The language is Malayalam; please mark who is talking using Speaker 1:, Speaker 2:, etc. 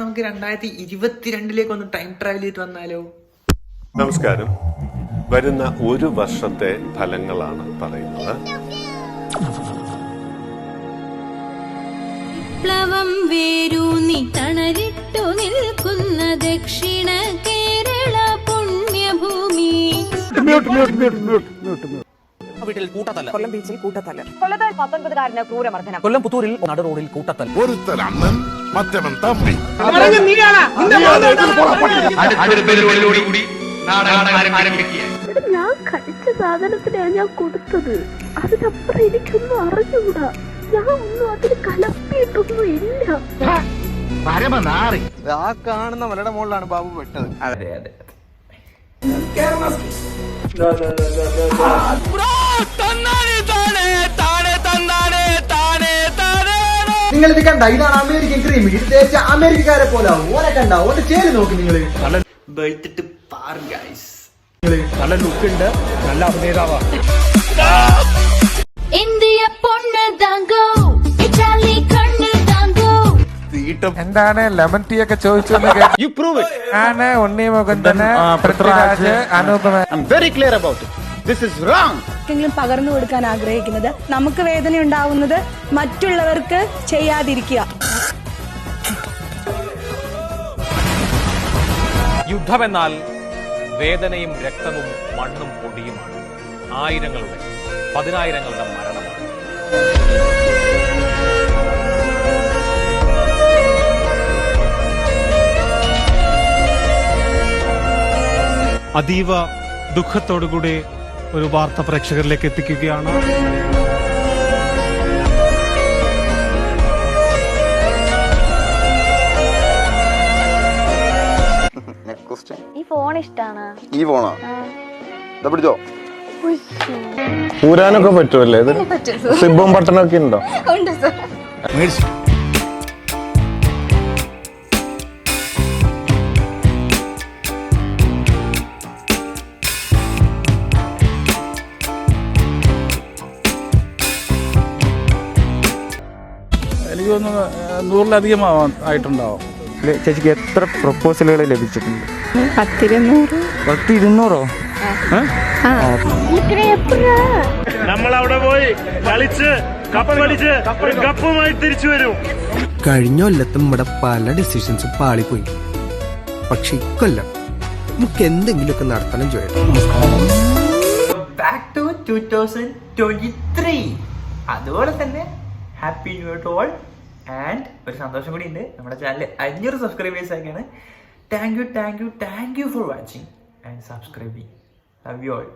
Speaker 1: നമുക്ക് 2022 ഒന്ന് ടൈം ട്രാവൽ ചെയ്തിട്ട് വന്നാലോ?
Speaker 2: നമസ്കാരം. വരുന്ന ഒരു വർഷത്തെ ഫലങ്ങളാണ് പറയുന്നത്.
Speaker 3: വിപ്ലവം വേരൂന്നി തണലിട്ടു നിൽക്കുന്ന ദക്ഷിണ കേരള പുണ്യഭൂമി.
Speaker 4: വീട്ടിൽ കൂട്ടത്തല്ല.
Speaker 5: കൊല്ലം ബീച്ചിൽ കൂട്ടത്തല്ല.
Speaker 6: കൊല്ലത്ത് 19-കാരന് ക്രൂരമർദ്ദനം.
Speaker 4: കൊല്ലം പുത്തൂരിൽ നട റോഡിൽ കൂട്ടത്തല്ല.
Speaker 7: ഒരുത്തൻ അണ്ണൻ മറ്റവൻ തമ്പി.
Speaker 8: ഞാൻ കഴിച്ച സാധനത്തിനാണ് ഞാൻ കൊടുത്തത്. അതിനപ്പുറം എനിക്കൊന്നും അറിഞ്ഞുകൂടാ. ഞാൻ ഒന്നും അതിൽ കലപ്പിയിട്ടൊന്നും ഇല്ല.
Speaker 9: ആ കാണുന്ന മലയുടെ മുകളിലാണ് ബാബു പെട്ടത്.
Speaker 1: അതെ അതെ.
Speaker 9: നിങ്ങൾ ഇത് കണ്ട, ഇതാണ് അമേരിക്കൻ ക്രീം. ഇത് തേച്ച അമേരിക്കക്കാരെ പോലെ ഓനെ കണ്ട ഓന്റെ ചേല് നോക്കി നിങ്ങള്.
Speaker 1: ബൈത്തിട്ട് പാർ ഗൈസ്.
Speaker 4: നല്ല ലുക്ക് ഉണ്ട്, നല്ല അഭിനേതാവാണ്.
Speaker 3: ഇന്ത്യ പൊണ്ണ് താങ്കോ, ഇറ്റാലി കണ്ണ് താങ്കോ.
Speaker 10: എന്താണ് ലെമൺ ടീ ഒക്കെ ചോദിച്ചു? ആണ് ഉണ്ണി മുകുന്ദന്, പൃഥ്വിരാജ്, അനൂപ്.
Speaker 5: ആർക്കെങ്കിലും പകർന്നു കൊടുക്കാൻ ആഗ്രഹിക്കുന്നത്, നമുക്ക് വേദന ഉണ്ടാവുന്നത് മറ്റുള്ളവർക്ക് ചെയ്യാതിരിക്കുക.
Speaker 4: യുദ്ധമെന്നാൽ വേദനയും രക്തവും മണ്ണും പൊടിയുമാണ്. ആയിരങ്ങളുടെ 10,000ങ്ങളുടെ മരണമാണ്.
Speaker 11: അതീവ ദുഃഖത്തോടുകൂടി ഒരു വാർത്ത പ്രേക്ഷകരിലേക്ക് എത്തിക്കുകയാണ്.
Speaker 6: ഈ ഫോൺ ഇഷ്ടാണ്.
Speaker 9: ഈ ഫോണോ പിടിച്ചോ.
Speaker 7: ഊരാനൊക്കെ പറ്റുമല്ലേ? ഇത് സിബും ബട്ടണൊക്കെ ഉണ്ടോ?
Speaker 6: ഉണ്ട് സർ.
Speaker 11: എനിക്ക് തോന്നുന്നു 100-ലധികം ആയിട്ടുണ്ടാവും.
Speaker 10: ചേച്ചിക്ക് എത്ര പ്രപ്പോസലുകൾ ലഭിച്ചിട്ടുണ്ട്?
Speaker 5: 10-200.
Speaker 11: നമ്മളവിടെ പോയി കളിച്ച് കപ്പടിച്ച് കപ്പുമായി തിരിച്ചു വരും.
Speaker 9: കഴിഞ്ഞ കൊല്ലത്തും ഇവിടെ പല ഡിസിഷൻസും പാളിപ്പോയി. പക്ഷെ ഇക്കൊല്ലം നമുക്ക് എന്തെങ്കിലുമൊക്കെ നടത്തണം ചോദിച്ചു.
Speaker 1: Back to 2023. അതുപോലെ തന്നെ happy new year to all. And ഒരു സന്തോഷം കൂടി ഉണ്ട്, നമ്മുടെ ചാനൽ 500 സബ്സ്ക്രൈബേഴ്സ് ആക്കിയാണ്. Thank you for watching and subscribing. Love you all.